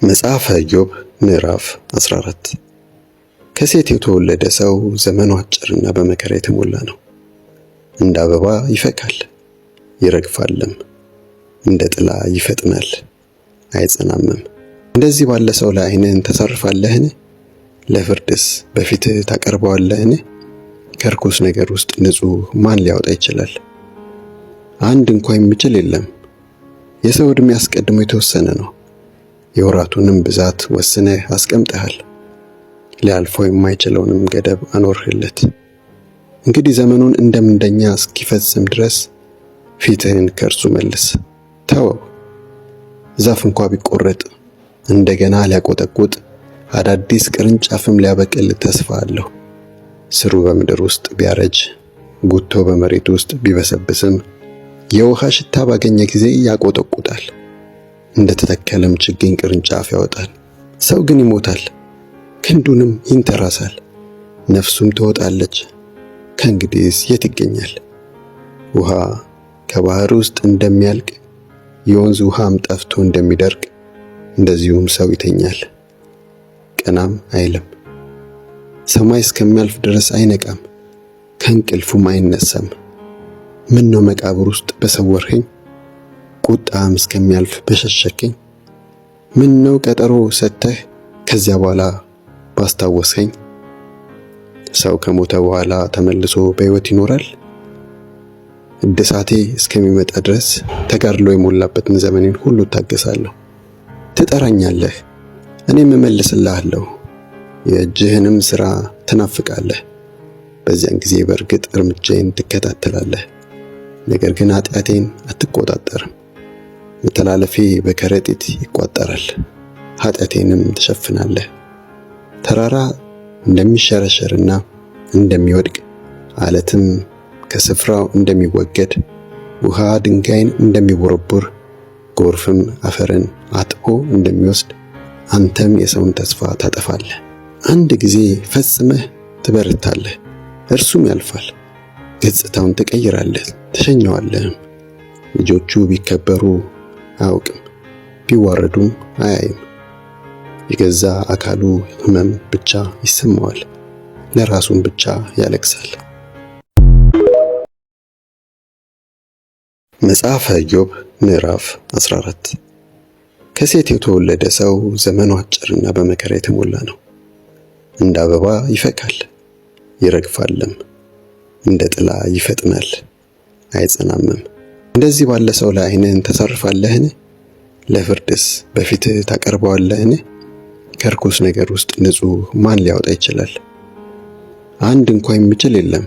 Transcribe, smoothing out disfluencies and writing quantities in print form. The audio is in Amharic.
መጽሐፈ ኢዮብ ምዕራፍ 14 ከሴት የተወለደ ሰው ዘመኑ አጭርና በመከራ የተሞላ ነው። እንደ አበባ ይፈካል ይረግፋልም፣ እንደ ጥላ ይፈጥናል አይጸናምም። እንደዚህ ባለ ሰው ላይ ዓይንህን ታሳርፋለህን? ለፍርድስ በፊትህ ታቀርበዋለህን? ከርኩስ ነገር ውስጥ ንጹሕ ማን ሊያወጣ ይችላል? አንድ እንኳን የሚችል የለም። የሰው ዕድሜ አስቀድሞ የተወሰነ ነው፣ የወራቱንም ብዛት ወስነህ አስቀምጠሃል። ሊያልፈው የማይችለውንም ገደብ አኖርህለት። እንግዲህ ዘመኑን እንደ ምንደኛ እስኪፈጽም ድረስ ፊትህን ከእርሱ መልስ፣ ተወው። ዛፍ እንኳ ቢቆረጥ እንደገና ሊያቆጠቁጥ አዳዲስ ቅርንጫፍም ሊያበቅል ተስፋ አለው። ስሩ በምድር ውስጥ ቢያረጅ ጉቶ በመሬት ውስጥ ቢበሰብስም የውሃ ሽታ ባገኘ ጊዜ ያቆጠቁጣል፣ እንደ ተተከለም ችግኝ ቅርንጫፍ ያወጣል። ሰው ግን ይሞታል፣ ክንዱንም ይንተራሳል፣ ነፍሱም ትወጣለች። ከእንግዲህስ የት ይገኛል? ውሃ ከባህር ውስጥ እንደሚያልቅ የወንዝ ውሃም ጠፍቶ እንደሚደርቅ እንደዚሁም ሰው ይተኛል፣ ቀናም አይልም። ሰማይ እስከሚያልፍ ድረስ አይነቃም፣ ከእንቅልፉም አይነሳም። ምን ነው መቃብር ውስጥ በሰወርኸኝ፣ ቁጣም እስከሚያልፍ በሸሸከኝ። ምን ነው ቀጠሮ ሰጥተህ ከዚያ በኋላ ባስታወስኸኝ። ሰው ከሞተ በኋላ ተመልሶ በሕይወት ይኖራል? እድሳቴ እስከሚመጣ ድረስ ተጋድሎ የሞላበትን ዘመኔን ሁሉ እታገሳለሁ። ትጠራኛለህ፣ እኔም እመልስልሃለሁ፣ የእጅህንም ሥራ ትናፍቃለህ። በዚያን ጊዜ በእርግጥ እርምጃዬን ትከታተላለህ፣ ነገር ግን ኃጢአቴን አትቆጣጠርም። መተላለፌ በከረጢት ይቋጠራል፣ ኃጢአቴንም ትሸፍናለህ። ተራራ እንደሚሸረሸርና እንደሚወድቅ ዓለትም ከስፍራው እንደሚወገድ ውሃ ድንጋይን እንደሚቦረቦር ጎርፍም አፈርን አጥቦ እንደሚወስድ አንተም የሰውን ተስፋ ታጠፋለህ። አንድ ጊዜ ፈጽመህ ትበረታለህ፣ እርሱም ያልፋል። ገጽታውን ትቀይራለህ፣ ትሸኘዋለህም። ልጆቹ ቢከበሩ አያውቅም፣ ቢዋረዱም አያይም። የገዛ አካሉ ሕመም ብቻ ይሰማዋል፣ ለራሱም ብቻ ያለቅሳል። መጽሐፈ ኢዮብ ምዕራፍ 14 ከሴት የተወለደ ሰው ዘመኑ አጭርና በመከራ የተሞላ ነው። እንደ አበባ ይፈካል ይረግፋልም፣ እንደ ጥላ ይፈጥናል አይጸናምም። እንደዚህ ባለ ሰው ላይ ዓይንህን ታሳርፋለህን? ለፍርድስ በፊትህ ታቀርበዋለህን? ከርኩስ ነገር ውስጥ ንጹሕ ማን ሊያወጣ ይችላል? አንድ እንኳን የሚችል የለም።